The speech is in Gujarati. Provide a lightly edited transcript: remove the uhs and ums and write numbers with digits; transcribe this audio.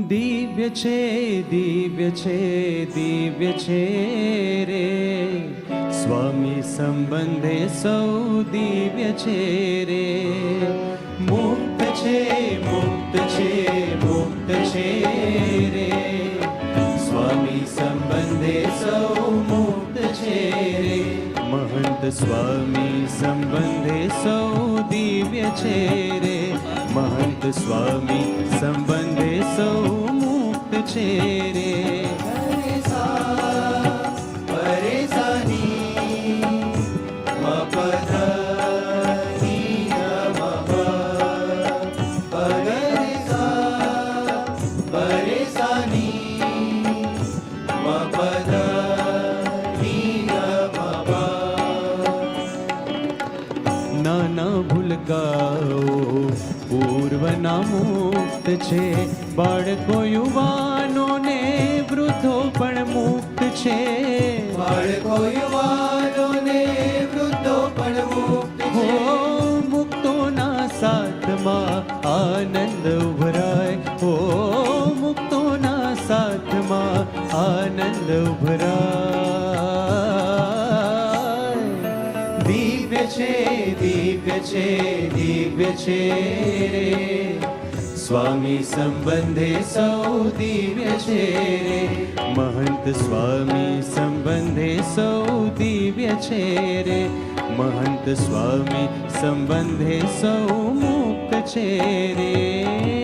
દિવ્ય છે દિવ્ય છે દિવ્ય છે રે, સ્વામી સંબંધે સૌ દિવ્ય છે રે. મુક્ત છે મુક્ત છે મુક્ત છે રે, સ્વામી સંબંધે સૌ મુક્ત છે રે. મહંત સ્વામી સંબંધે સૌ દિવ્ય છે રે, મહંત સ્વામી સંબંધે સૌ મુક્ત છે રે. પૂર્વના મુક્ત છે, બાળકો યુવાનો ને વૃદ્ધો પણ મુક્ત છે. બાળકો યુવાનો ને વૃદ્ધો પણ મુક્ત છે. મુક્તોના સાથમાં આનંદ ઉભરાય, મુક્તોના સાથમાં આનંદ ઉભરાય. દિવ્ય છે દિવ્ય છે દિવ્ય છે રે, સ્વામી સંબંધે સૌ દિવ્ય છે રે. મહંત સ્વામી સંબંધે સૌ દિવ્ય છે રે, મહંત સ્વામી સંબંધે સૌ મુક્ત છે રે.